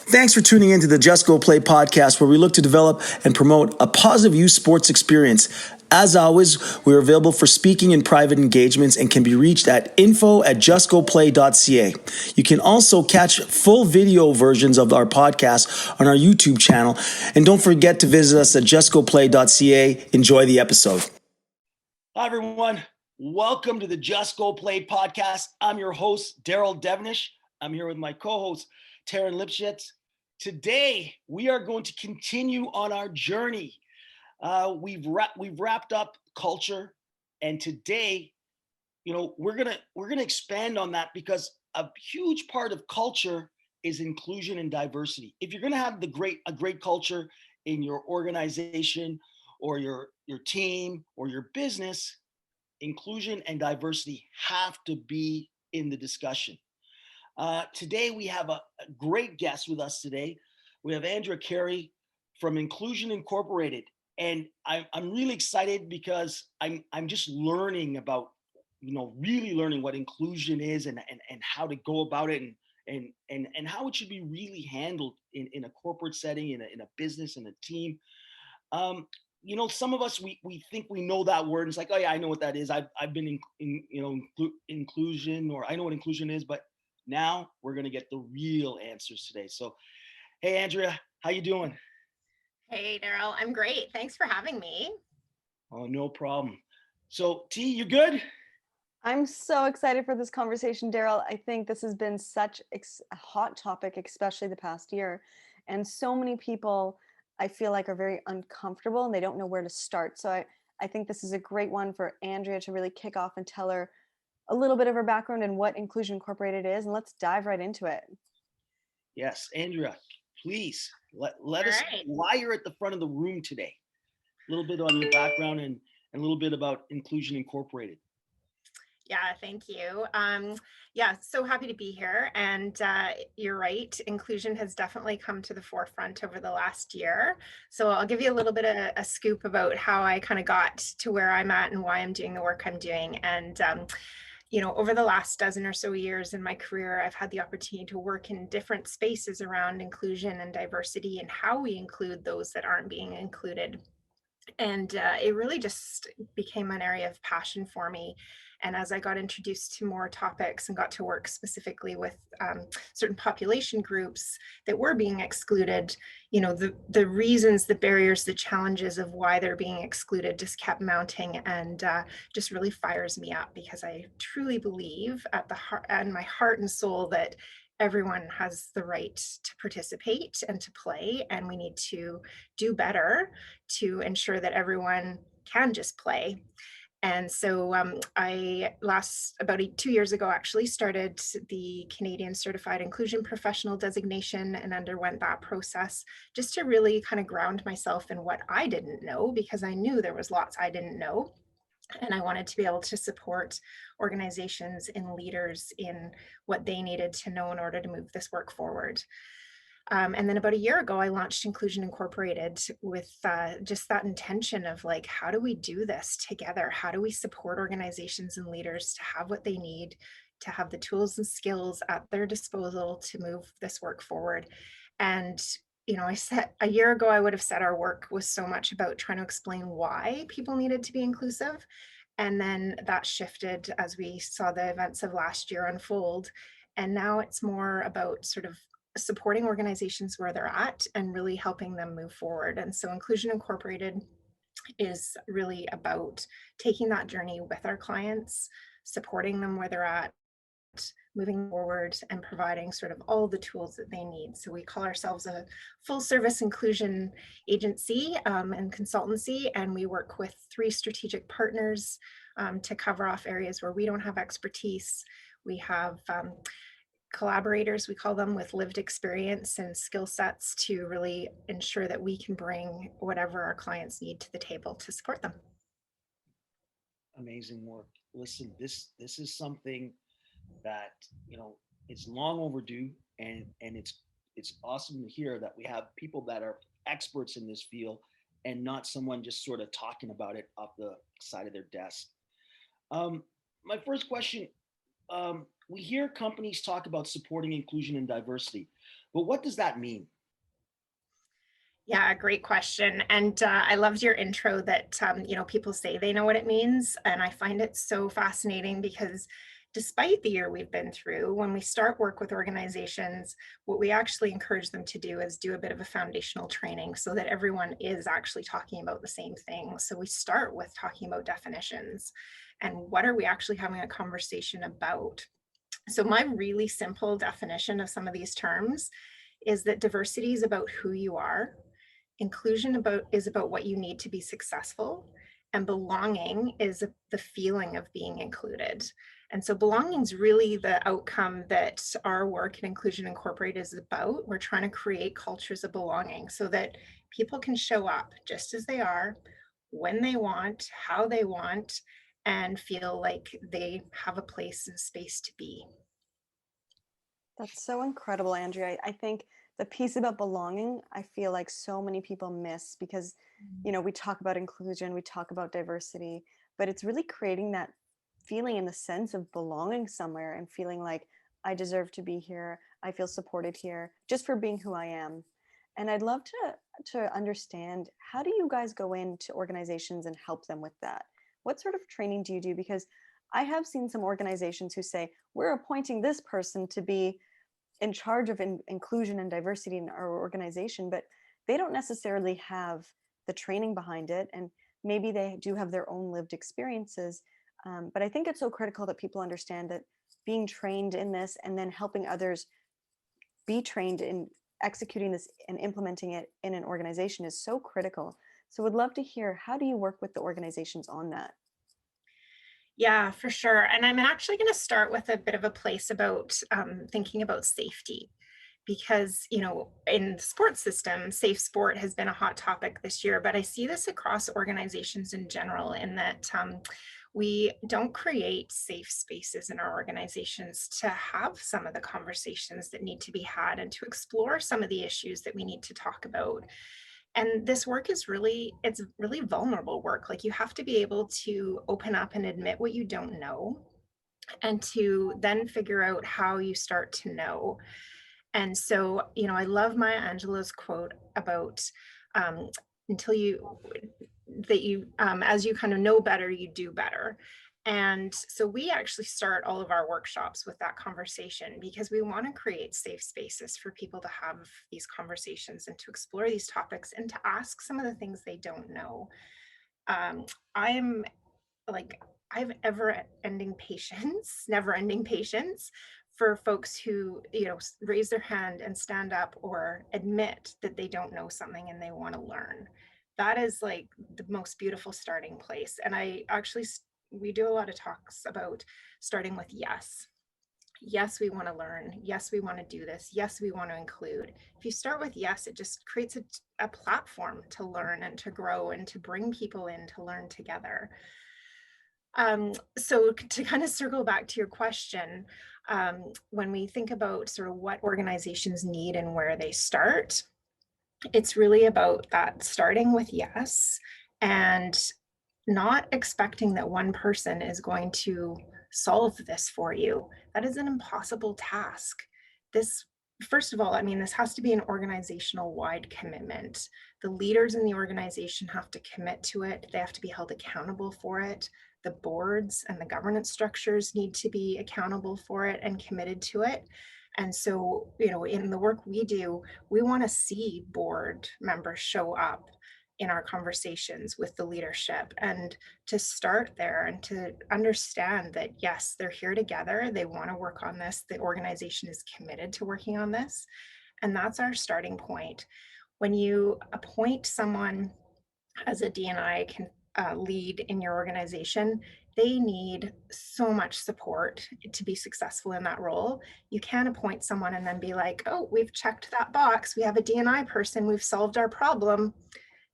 Thanks for tuning in to the Just Go Play podcast, where we look to develop and promote a positive youth sports experience. As always, we are available for speaking and private engagements and can be reached at info@justgoplay.ca. You can also catch full video versions of our podcast on our YouTube channel. And don't forget to visit us at justgoplay.ca. Enjoy the episode. Hi, everyone. Welcome to the Just Go Play podcast. I'm your host, Daryl Devonish. I'm here with my co-host, Taryn Lipschitz. Today, we are going to continue on our journey. We've wrapped up culture, and today, we're gonna expand on that because a huge part of culture is inclusion and diversity. If you're gonna have a great culture in your organization or your team or your business, inclusion and diversity have to be in the discussion. Today, we have a great guest with us today. We have Andrea Carey from Inclusion Incorporated. And I'm really excited because I'm just learning about, really learning what inclusion is and how to go about it and how it should be really handled in a corporate setting, in a business, in a team. Some of us, we think we know that word. And it's like, oh yeah, I know what that is. I've been inclusion, or I know what inclusion is, but now we're going to get the real answers today. So, hey, Andrea, how you doing? Hey, Daryl, I'm great. Thanks for having me. Oh, no problem. So, T, you good? I'm so excited for this conversation, Daryl. I think this has been such a hot topic, especially the past year. And so many people, I feel like, are very uncomfortable and they don't know where to start. So I think this is a great one for Andrea to really kick off and tell her a little bit of her background and what Inclusion Incorporated is. And let's dive right into it. Yes, Andrea, please let us know why you're at the front of the room today. A little bit on your background and a little bit about Inclusion Incorporated. Yeah, thank you. So happy to be here. And you're right, inclusion has definitely come to the forefront over the last year. So I'll give you a little bit of a scoop about how I kind of got to where I'm at and why I'm doing the work I'm doing. And over the last dozen or so years in my career, I've had the opportunity to work in different spaces around inclusion and diversity and how we include those that aren't being included. And it really just became an area of passion for me. And as I got introduced to more topics and got to work specifically with certain population groups that were being excluded, the reasons, the barriers, the challenges of why they're being excluded just kept mounting, and just really fires me up, because I truly believe at the heart and my heart and soul that everyone has the right to participate and to play, and we need to do better to ensure that everyone can just play. And so I about 2 years ago, actually started the Canadian Certified Inclusion Professional designation and underwent that process just to really kind of ground myself in what I didn't know, because I knew there was lots I didn't know. And I wanted to be able to support organizations and leaders in what they needed to know in order to move this work forward. And then about a year ago, I launched Inclusion Incorporated with just that intention of like, how do we do this together? How do we support organizations and leaders to have what they need, to have the tools and skills at their disposal to move this work forward? And I said a year ago, I would have said our work was so much about trying to explain why people needed to be inclusive. And then that shifted as we saw the events of last year unfold. And now it's more about sort of supporting organizations where they're at and really helping them move forward. And so Inclusion Incorporated is really about taking that journey with our clients, supporting them where they're at, moving forward, and providing sort of all the tools that they need. So we call ourselves a full service inclusion agency and consultancy, and we work with 3 strategic partners to cover off areas where we don't have expertise. We have collaborators, we call them, with lived experience and skill sets to really ensure that we can bring whatever our clients need to the table to support them. Amazing work. Listen, this is something that it's long overdue, and it's awesome to hear that we have people that are experts in this field and not someone just sort of talking about it off the side of their desk. My first question, we hear companies talk about supporting inclusion and diversity, But what does that mean? Yeah, great question. And I loved your intro that, people say they know what it means. And I find it so fascinating because despite the year we've been through, when we start work with organizations, what we actually encourage them to do is do a bit of a foundational training so that everyone is actually talking about the same thing. So we start with talking about definitions and what are we actually having a conversation about. So my really simple definition of some of these terms is that diversity is about who you are. Inclusion is about what you need to be successful, and belonging is the feeling of being included. And so belonging is really the outcome that our work at Inclusion Incorporated is about. We're trying to create cultures of belonging so that people can show up just as they are, when they want, how they want, and feel like they have a place and space to be. That's so incredible, Andrea. I think the piece about belonging, I feel like so many people miss because, we talk about inclusion, we talk about diversity, but it's really creating that feeling and the sense of belonging somewhere and feeling like I deserve to be here. I feel supported here just for being who I am. And I'd love to understand, how do you guys go into organizations and help them with that? What sort of training do you do? Because I have seen some organizations who say, we're appointing this person to be in charge of inclusion and diversity in our organization, but they don't necessarily have the training behind it. And maybe they do have their own lived experiences. But I think it's so critical that people understand that being trained in this and then helping others be trained in executing this and implementing it in an organization is so critical. So would love to hear, how do you work with the organizations on that? Yeah, for sure. And I'm actually going to start with a bit of a place about thinking about safety. Because, in the sports system, safe sport has been a hot topic this year, but I see this across organizations in general in that we don't create safe spaces in our organizations to have some of the conversations that need to be had and to explore some of the issues that we need to talk about. And this work is it's really vulnerable work. Like, you have to be able to open up and admit what you don't know and to then figure out how you start to know. And so, I love Maya Angelou's quote about until as you kind of know better, you do better. And so we actually start all of our workshops with that conversation because we want to create safe spaces for people to have these conversations and to explore these topics and to ask some of the things they don't know. I'm like, I have never ending patience for folks who, raise their hand and stand up or admit that they don't know something and they want to learn. That is like the most beautiful starting place. And we do a lot of talks about starting with yes. Yes, we want to learn. Yes, we want to do this. Yes, we want to include. If you start with yes, it just creates a platform to learn and to grow and to bring people in to learn together. So to kind of circle back to your question, when we think about sort of what organizations need and where they start, it's really about that starting with yes and not expecting that one person is going to solve this for you. That is an impossible task. First of all, this has to be an organizational wide commitment. The leaders in the organization have to commit to it. They have to be held accountable for it. The boards and the governance structures need to be accountable for it and committed to it. And so, in the work we do, we want to see board members show up in our conversations with the leadership and to start there and to understand that, yes, they're here together. They want to work on this. The organization is committed to working on this. And that's our starting point. When you appoint someone as a D&I lead in your organization, they need so much support to be successful in that role. You can't appoint someone and then be like, oh, we've checked that box. We have a D&I person. We've solved our problem.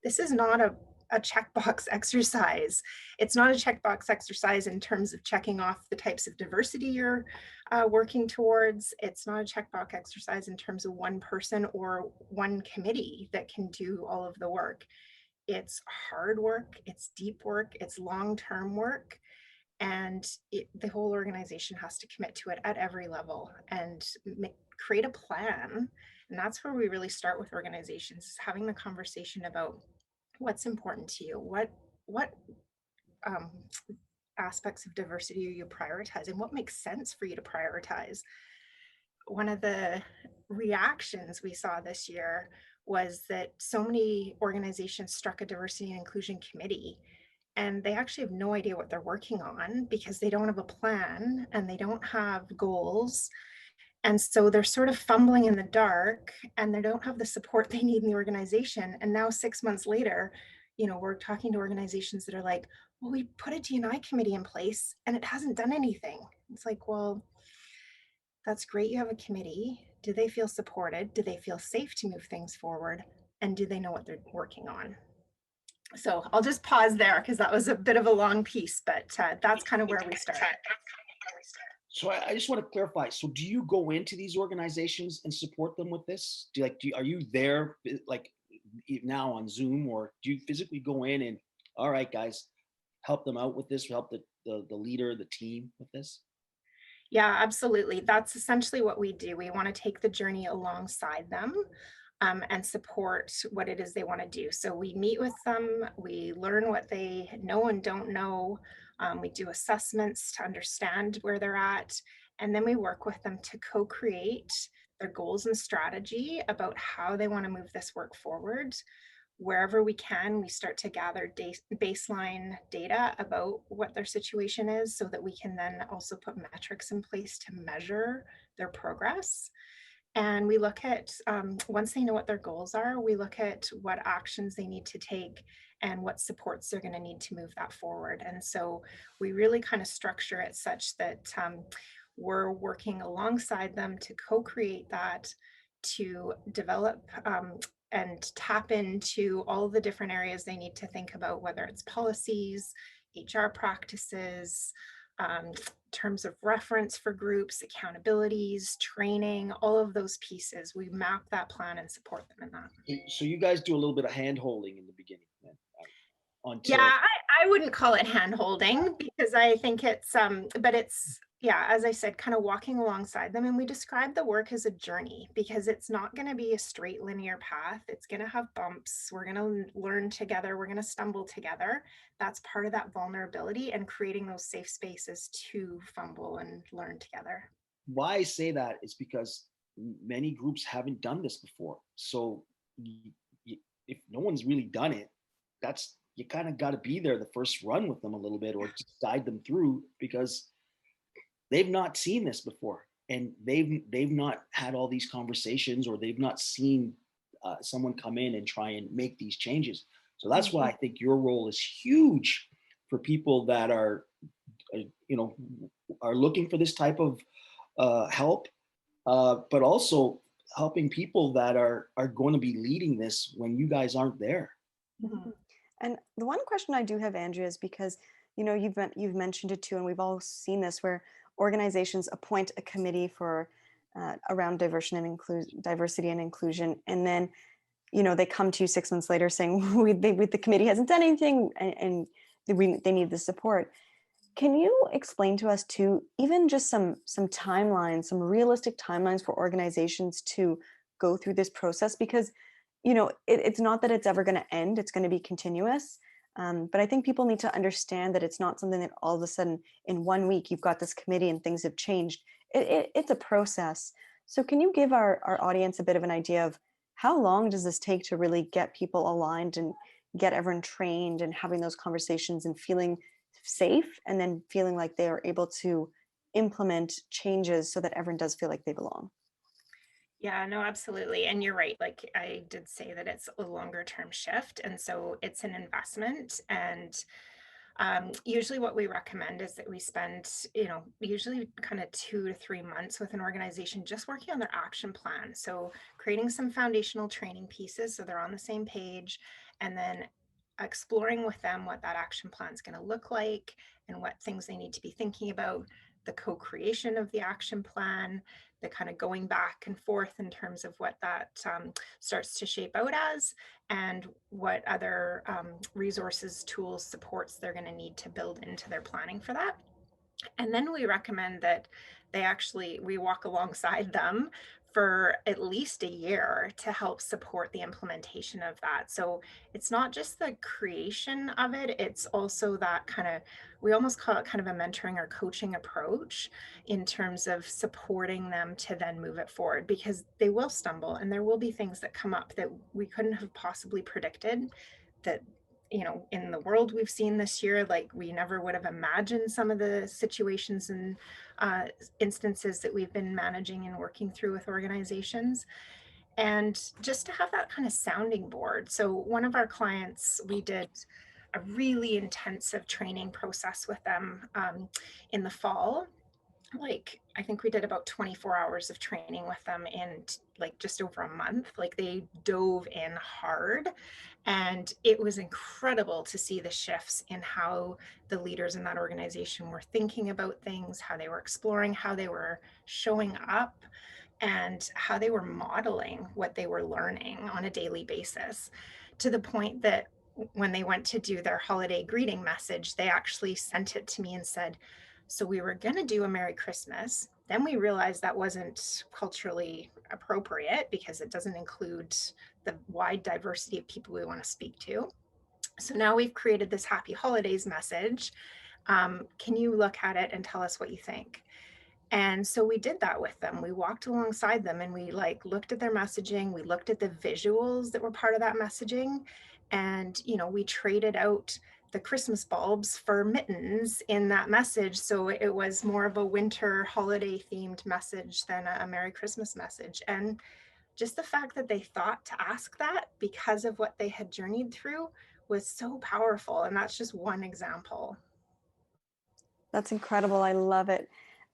This is not a checkbox exercise. It's not a checkbox exercise in terms of checking off the types of diversity you're working towards. It's not a checkbox exercise in terms of one person or one committee that can do all of the work. It's hard work, it's deep work, it's long-term work, and the whole organization has to commit to it at every level and create a plan And that's where we really start with organizations, is having the conversation about what's important to you, what um, aspects of diversity are you prioritizing, what makes sense for you to prioritize. One of the reactions we saw this year was that so many organizations struck a diversity and inclusion committee, and they actually have no idea what they're working on because they don't have a plan and they don't have goals. And so they're sort of fumbling in the dark, and they don't have the support they need in the organization. And now 6 months later, we're talking to organizations that are like, well, we put a D&I committee in place and it hasn't done anything. It's like, well, that's great. You have a committee. Do they feel supported? Do they feel safe to move things forward? And do they know what they're working on? So I'll just pause there because that was a bit of a long piece, but that's kind of where we start. So I just want to clarify. So do you go into these organizations and support them with this? Are you there like now on Zoom, or do you physically go in and, all right, guys, help them out with this, help the leader, the team with this? Yeah, absolutely. That's essentially what we do. We want to take the journey alongside them and support what it is they want to do. So we meet with them, we learn what they know and don't know. We do assessments to understand where they're at, and then we work with them to co-create their goals and strategy about how they want to move this work forward. Wherever we can, we start to gather baseline data about what their situation is so that we can then also put metrics in place to measure their progress. And we look at, once they know what their goals are, we look at what actions they need to take and what supports they're going to need to move that forward. And so we really kind of structure it such that we're working alongside them to co-create that, to develop and tap into all the different areas they need to think about, whether it's policies, HR practices, terms of reference for groups, accountabilities, training, all of those pieces. We map that plan and support them in that. So you guys do a little bit of hand holding in the beginning then? Until... Yeah, I wouldn't call it hand holding because I think it's, but it's, yeah, as I said, kind of walking alongside them. And we describe the work as a journey because it's not going to be a straight linear path. It's going to have bumps. We're going to learn together. We're going to stumble together. That's part of that vulnerability and creating those safe spaces to fumble and learn together. Why I say that is because many groups haven't done this before. So if no one's really done it, you kind of got to be there the first run with them a little bit, or just guide them through, because they've not seen this before, and they've not had all these conversations, or they've not seen someone come in and try and make these changes. So that's why I think your role is huge for people that are looking for this type of help, but also helping people that are going to be leading this when you guys aren't there. Mm-hmm. And the one question I do have, Andrea, is because, you've mentioned it too, and we've all seen this, where organizations appoint a committee for around diversity and inclusion, and then, they come to you 6 months later saying the committee hasn't done anything, and they need the support. Can you explain to us too, even just some timelines, some realistic timelines for organizations to go through this process? Because it's not that it's ever going to end, it's going to be continuous. But I think people need to understand that it's not something that all of a sudden in 1 week you've got this committee and things have changed. It's a process. So can you give our audience a bit of an idea of how long does this take to really get people aligned and get everyone trained and having those conversations and feeling safe, and then feeling like they are able to implement changes so that everyone does feel like they belong? Yeah, no, absolutely. And you're right. Like I did say that it's a longer term shift. And so it's an investment. And usually what we recommend is that we spend, usually kind of 2 to 3 months with an organization just working on their action plan. So creating some foundational training pieces so they're on the same page, and then exploring with them what that action plan is going to look like and what things they need to be thinking about, the co-creation of the action plan, the kind of going back and forth in terms of what that starts to shape out as, and what other resources, tools, supports they're going to need to build into their planning for that. And then we recommend that we walk alongside them for at least a year to help support the implementation of that. So it's not just the creation of it, it's also that kind of, we almost call it kind of a mentoring or coaching approach in terms of supporting them to then move it forward, because they will stumble and there will be things that come up that we couldn't have possibly predicted, that in the world we've seen this year, like we never would have imagined some of the situations and instances that we've been managing and working through with organizations. And just to have that kind of sounding board. So one of our clients, we did a really intensive training process with them in the fall. Like, I think we did about 24 hours of training with them in like just over a month. Like, they dove in hard, and it was incredible to see the shifts in how the leaders in that organization were thinking about things, how they were exploring, how they were showing up, and how they were modeling what they were learning on a daily basis, to the point that when they went to do their holiday greeting message, they actually sent it to me and said, so we were going to do a Merry Christmas. Then we realized that wasn't culturally appropriate because it doesn't include the wide diversity of people we want to speak to. So now we've created this Happy Holidays message. Can you look at it and tell us what you think? And so we did that with them. We walked alongside them and we like looked at their messaging. We looked at the visuals that were part of that messaging. And, we traded out the Christmas bulbs for mittens in that message. So it was more of a winter holiday themed message than a Merry Christmas message. And just the fact that they thought to ask that because of what they had journeyed through was so powerful. And that's just one example. That's incredible. I love it.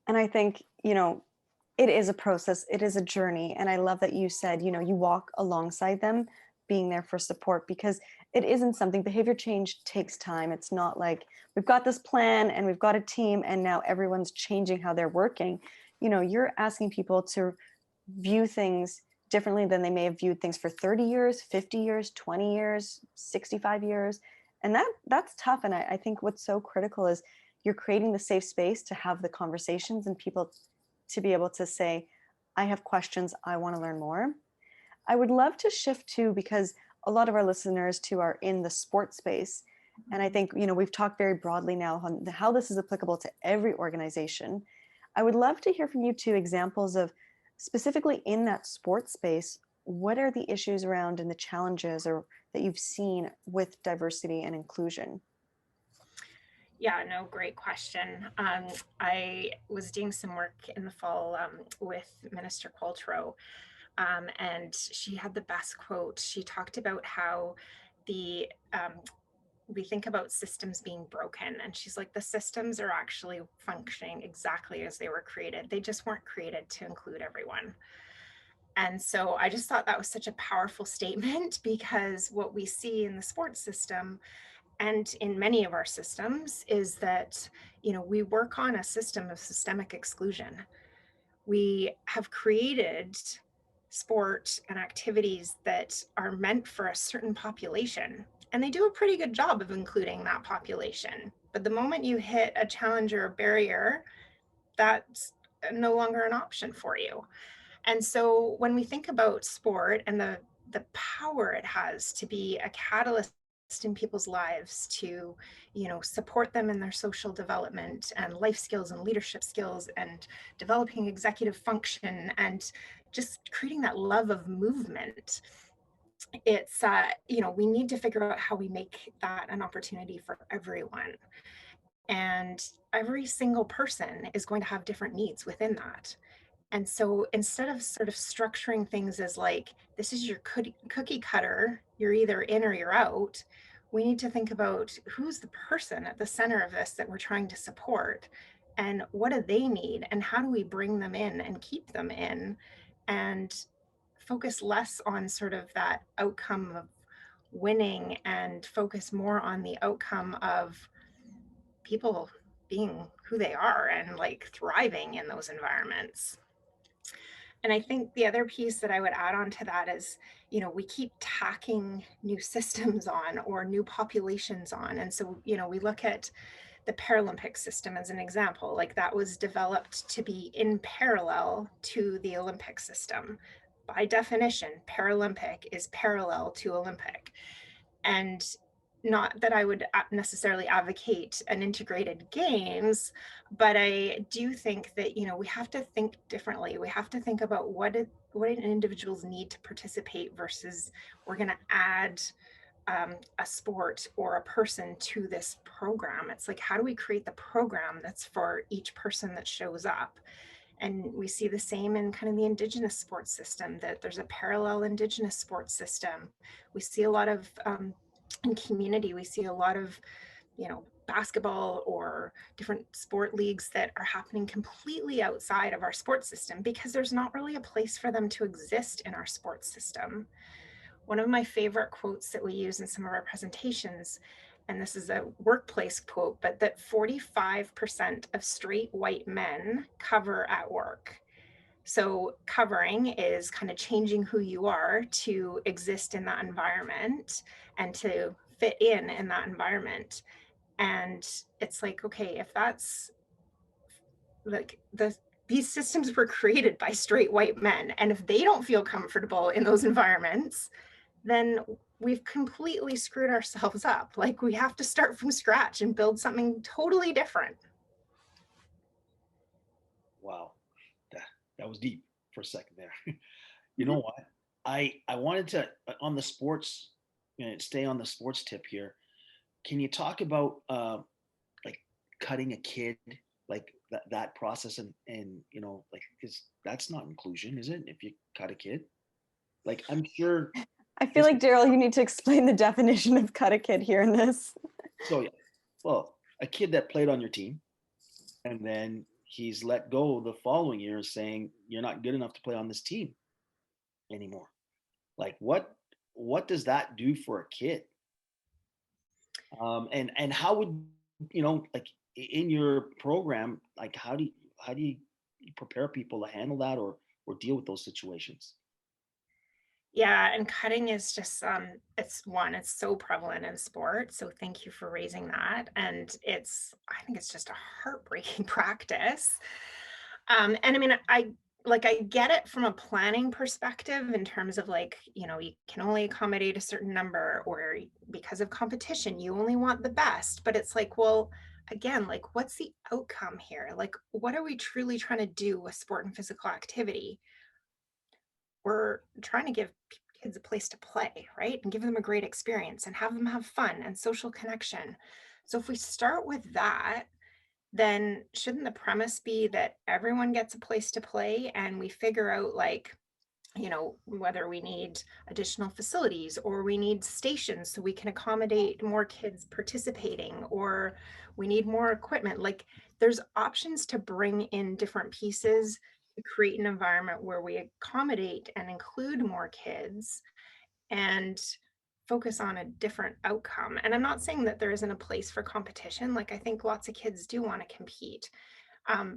And I think, it is a process, it is a journey. And I love that you said, you walk alongside them, being there for support, because it isn't something, behavior change takes time. It's not like we've got this plan and we've got a team and now everyone's changing how they're working. You're asking people to view things differently than they may have viewed things for 30 years, 50 years, 20 years, 65 years. And that's tough. And I think what's so critical is you're creating the safe space to have the conversations and people to be able to say, I have questions, I want to learn more. I would love to shift to, because a lot of our listeners too are in the sports space. And I think, we've talked very broadly now on how this is applicable to every organization. I would love to hear from you two examples of, specifically in that sports space, what are the issues around and the challenges or that you've seen with diversity and inclusion? Yeah, no, great question. I was doing some work in the fall with Minister Qualtrough, and she had the best quote. She talked about how we think about systems being broken, and she's like, the systems are actually functioning exactly as they were created. They just weren't created to include everyone. And so I just thought that was such a powerful statement, because what we see in the sports system and in many of our systems is that, we work on a system of systemic exclusion. We have created sport and activities that are meant for a certain population, and they do a pretty good job of including that population. But the moment you hit a challenge or a barrier, that's no longer an option for you. And so when we think about sport and the power it has to be a catalyst in people's lives, to support them in their social development and life skills and leadership skills and developing executive function and just creating that love of movement, it's we need to figure out how we make that an opportunity for everyone. And every single person is going to have different needs within that. And so instead of sort of structuring things as like, this is your cookie cutter, you're either in or you're out, we need to think about who's the person at the center of this that we're trying to support, and what do they need, and how do we bring them in and keep them in, and focus less on sort of that outcome of winning and focus more on the outcome of people being who they are and like thriving in those environments. And I think the other piece that I would add on to that is, we keep tacking new systems on or new populations on. And so, we look at the Paralympic system as an example. Like that was developed to be in parallel to the Olympic system. By definition, Paralympic is parallel to Olympic. And not that I would necessarily advocate an integrated games, but I do think that, you know, we have to think differently. We have to think about what individuals need to participate versus we're going to add a sport or a person to this program. It's like, how do we create the program that's for each person that shows up? And we see the same in kind of the Indigenous sports system, that there's a parallel Indigenous sports system. We see a lot of, in community, we see a lot of, you know, basketball or different sport leagues that are happening completely outside of our sports system because there's not really a place for them to exist in our sports system. One of my favorite quotes that we use in some of our presentations, and this is a workplace quote, but that 45% of straight white men cover at work. So covering is kind of changing who you are to exist in that environment and to fit in that environment. And it's like, okay, if that's like these systems were created by straight white men, and if they don't feel comfortable in those environments, then we've completely screwed ourselves up. Like we have to start from scratch and build something totally different. Wow, that was deep for a second there. You know what? I wanted to on the sports, you know, stay on the sports tip here. Can you talk about like cutting a kid, like that process, and you know, like, because that's not inclusion, is it? If you cut a kid, like I'm sure. I feel like, Daryl, you need to explain the definition of cut a kid here in this. So yeah, well, a kid that played on your team, and then he's let go the following year, saying you're not good enough to play on this team anymore. Like what does that do for a kid? And how would, you know, like in your program, like how do you prepare people to handle that or deal with those situations? Yeah, and cutting is just it's so prevalent in sport. So thank you for raising that. And I think it's just a heartbreaking practice. And I mean, I get it from a planning perspective in terms of like, you know, you can only accommodate a certain number, or because of competition, you only want the best. But it's like, well, again, like what's the outcome here? Like, what are we truly trying to do with sport and physical activity? We're trying to give kids a place to play, right? And give them a great experience and have them have fun and social connection. So if we start with that, then shouldn't the premise be that everyone gets a place to play, and we figure out, like, you know, whether we need additional facilities or we need stations so we can accommodate more kids participating, or we need more equipment. Like there's options to bring in different pieces to create an environment where we accommodate and include more kids and focus on a different outcome. And I'm not saying that there isn't a place for competition. Like I think lots of kids do want to compete.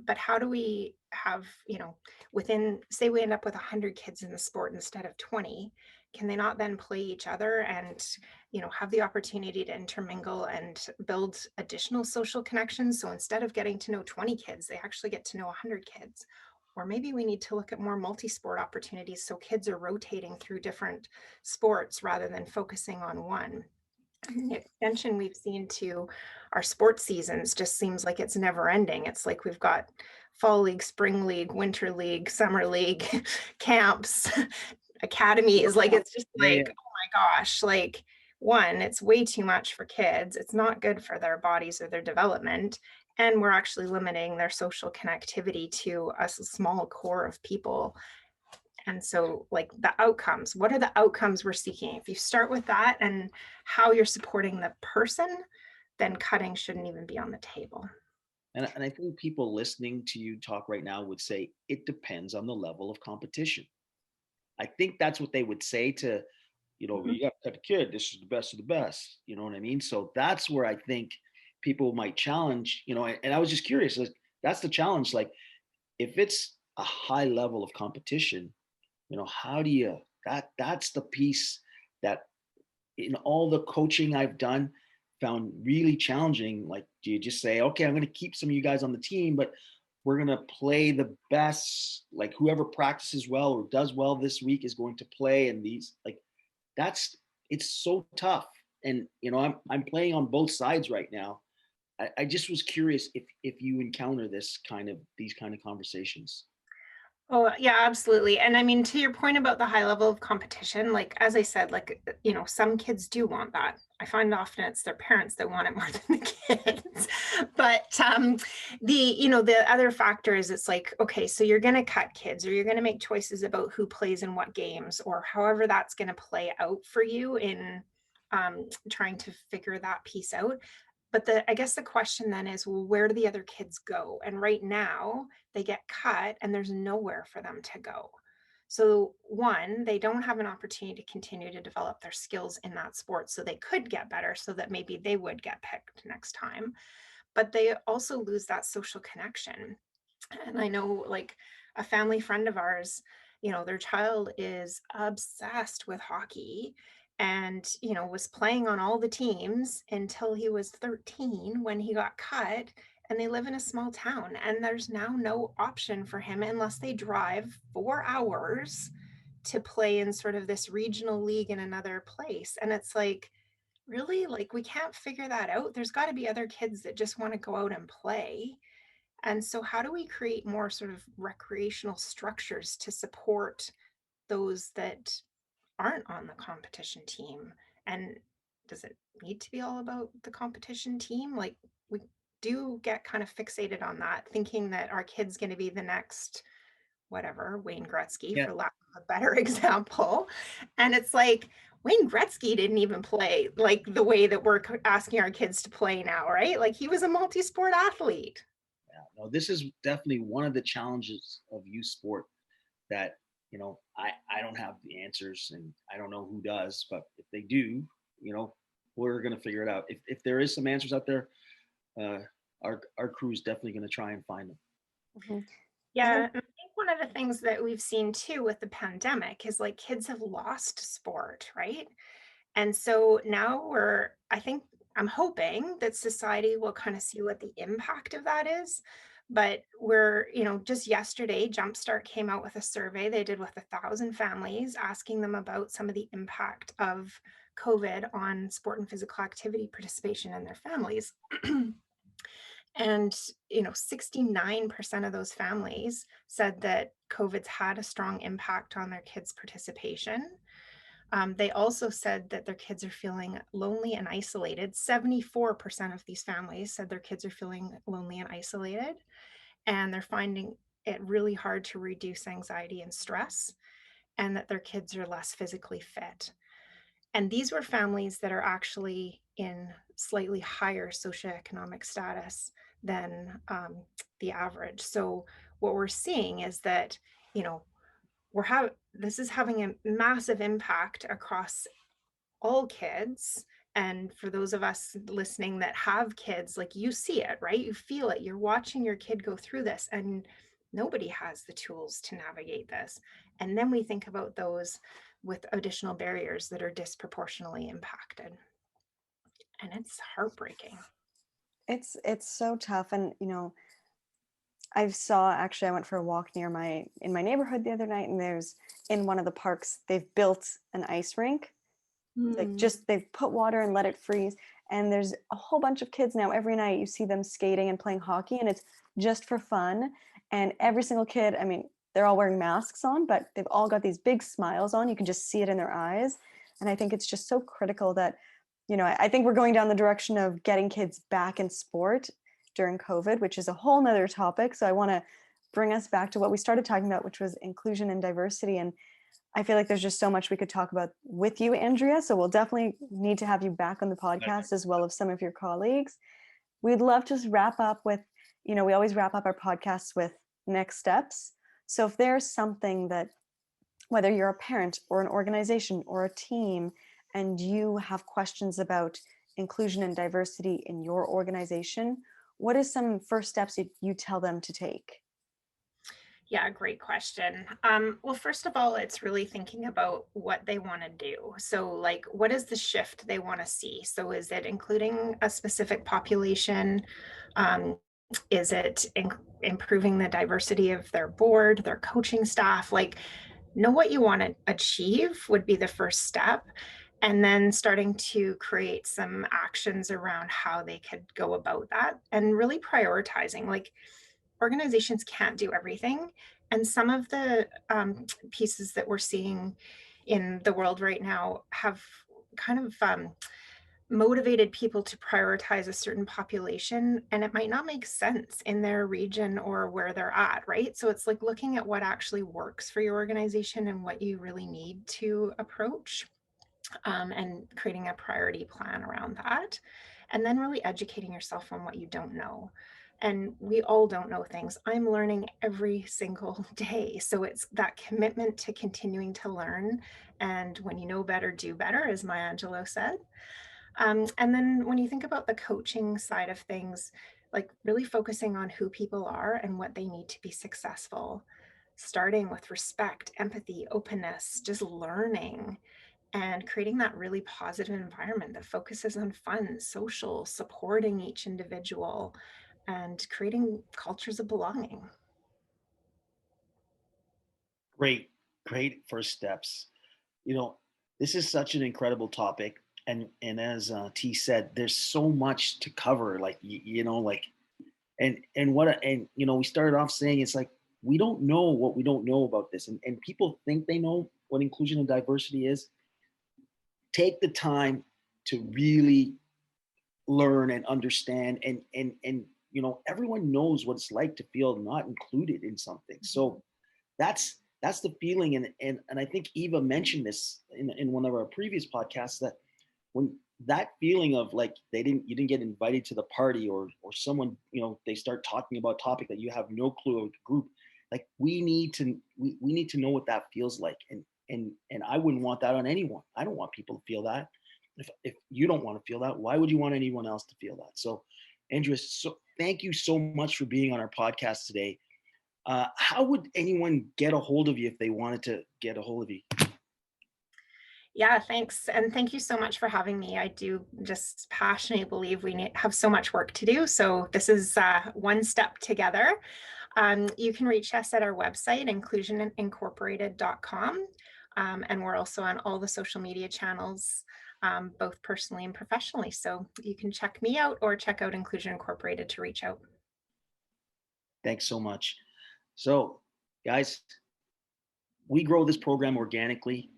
But how do we have, you know, within, say we end up with 100 kids in the sport instead of 20, can they not then play each other and, you know, have the opportunity to intermingle and build additional social connections? So instead of getting to know 20 kids, they actually get to know 100 kids. Or maybe we need to look at more multi-sport opportunities so kids are rotating through different sports rather than focusing on one. The extension we've seen to our sports seasons just seems like it's never ending. It's like we've got fall league, spring league, winter league, summer league, camps, academies. Like it's just Yeah, like, oh my gosh, like one, it's way too much for kids. It's not good for their bodies or their development. And we're actually limiting their social connectivity to a small core of people. And so like the outcomes, what are the outcomes we're seeking? If you start with that and how you're supporting the person, then cutting shouldn't even be on the table. and I think people listening to you talk right now would say it depends on the level of competition. I think that's what they would say to, you know, you got to cut a kid. This is the best of the best. You know what I mean? So that's where I think people might challenge, you know, and I was just curious, like, that's the challenge. Like if it's a high level of competition, you know, how do you, that's the piece that in all the coaching I've done, found really challenging. Like, do you just say, okay, I'm going to keep some of you guys on the team, but we're going to play the best, like whoever practices well or does well this week is going to play. And these, like, it's so tough. And, I'm playing on both sides right now. I just was curious if you encounter these kind of conversations. Oh, yeah, absolutely. And I mean, to your point about the high level of competition, like, as I said, like, some kids do want that. I find often it's their parents that want it more than the kids. But the other factor is it's like, okay, so you're going to cut kids, or you're going to make choices about who plays in what games, or however that's going to play out for you in trying to figure that piece out. But I guess the question then is, well, where do the other kids go? And right now they get cut and there's nowhere for them to go. So one, they don't have an opportunity to continue to develop their skills in that sport so they could get better, so that maybe they would get picked next time. But they also lose that social connection. And I know, like, a family friend of ours, their child is obsessed with hockey, and was playing on all the teams until he was 13 when he got cut. And they live in a small town, and there's now no option for him unless they drive 4 hours to play in sort of this regional league in another place. And it's like, really, like, we can't figure that out. There's got to be other kids that just want to go out and play. And so how do we create more sort of recreational structures to support those that aren't on the competition team? And does it need to be all about the competition team? Like, we do get kind of fixated on that, thinking that our kid's going to be the next, whatever, Wayne Gretzky, Yeah. for lack of a better example. And it's like, Wayne Gretzky didn't even play like the way that we're asking our kids to play now, right? Like, he was a multi-sport athlete. Yeah, no, this is definitely one of the challenges of youth sport that, I don't have the answers, and I don't know who does, but if they do, we're going to figure it out. If there is some answers out there, our crew is definitely going to try and find them. Mhm. Yeah, and I think one of the things that we've seen too with the pandemic is, like, kids have lost sport, right? And so now I'm hoping that society will kind of see what the impact of that is. But just yesterday, Jumpstart came out with a survey they did with 1,000 families, asking them about some of the impact of COVID on sport and physical activity participation in their families. And 69% of those families said that COVID's had a strong impact on their kids' participation. They also said that their kids are feeling lonely and isolated. 74% of these families said their kids are feeling lonely and isolated, and they're finding it really hard to reduce anxiety and stress, and that their kids are less physically fit. And these were families that are actually in slightly higher socioeconomic status than the average. So what we're seeing is that, this is having a massive impact across all kids. And for those of us listening that have kids, like, you see it, right? You feel it. You're watching your kid go through this, and nobody has the tools to navigate this. And then we think about those with additional barriers that are disproportionately impacted. And it's heartbreaking. It's so tough. And I went for a walk in my neighborhood the other night, and there's, in one of the parks, they've built an ice rink. Like, just they've put water and let it freeze, and there's a whole bunch of kids now. Every night you see them skating and playing hockey, and it's just for fun. And every single kid, I mean, they're all wearing masks on, but they've all got these big smiles on. You can just see it in their eyes. And I think it's just so critical that, I think we're going down the direction of getting kids back in sport during COVID, which is a whole nother topic. So I want to bring us back to what we started talking about, which was inclusion and diversity. And I feel like there's just so much we could talk about with you, Andrea. So we'll definitely need to have you back on the podcast, as well as some of your colleagues. We'd love to wrap up with, we always wrap up our podcasts with next steps. So if there's something that, whether you're a parent or an organization or a team, and you have questions about inclusion and diversity in your organization, what is some first steps you tell them to take? Yeah, great question. Well, first of all, it's really thinking about what they want to do. So, like, what is the shift they want to see? So, is it including a specific population? Um, is it improving the diversity of their board, their coaching staff? Like, know what you want to achieve would be the first step. And then starting to create some actions around how they could go about that and really prioritizing. Like, organizations can't do everything. And some of the pieces that we're seeing in the world right now have kind of motivated people to prioritize a certain population, and it might not make sense in their region or where they're at, right? So it's like looking at what actually works for your organization and what you really need to approach, and creating a priority plan around that. And then really educating yourself on what you don't know. And we all don't know things. I'm learning every single day. So it's that commitment to continuing to learn. And when you know better, do better, as Maya Angelou said. And then when you think about the coaching side of things, like really focusing on who people are and what they need to be successful, starting with respect, empathy, openness, just learning and creating that really positive environment that focuses on fun, social, supporting each individual, and creating cultures of belonging. Great, great first steps. You know, this is such an incredible topic, and as T said, there's so much to cover. Like like and what and we started off saying it's like we don't know what we don't know about this, and people think they know what inclusion and diversity is. Take the time to really learn and understand, and everyone knows what it's like to feel not included in something. So that's the feeling, and I think Eva mentioned this in one of our previous podcasts, that when that feeling of like you didn't get invited to the party, or someone they start talking about a topic that you have no clue of the group, like we need to know what that feels like, and I wouldn't want that on anyone. I don't want people to feel that. If you don't want to feel that, why would you want anyone else to feel that? So Andreas, so thank you so much for being on our podcast today. How would anyone get a hold of you if they wanted to get a hold of you? Yeah, thanks. And thank you so much for having me. I do just passionately believe we have so much work to do. So this is one step together. You can reach us at our website, inclusionincorporated.com. And we're also on all the social media channels, both personally and professionally. So you can check me out or check out Inclusion Incorporated to reach out. Thanks so much. So, guys, we grow this program organically.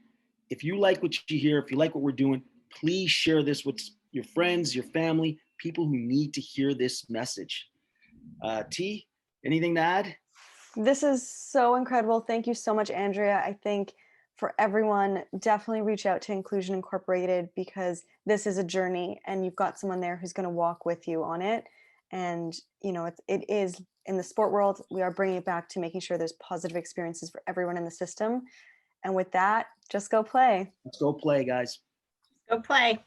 If you like what you hear, if you like what we're doing, please share this with your friends, your family, people who need to hear this message. T, anything to add? This is so incredible. Thank you so much, Andrea. I think for everyone, definitely reach out to Inclusion Incorporated, because this is a journey and you've got someone there who's going to walk with you on it. And, it is in the sport world, we are bringing it back to making sure there's positive experiences for everyone in the system. And with that, just go play. Let's go play, guys. Go play.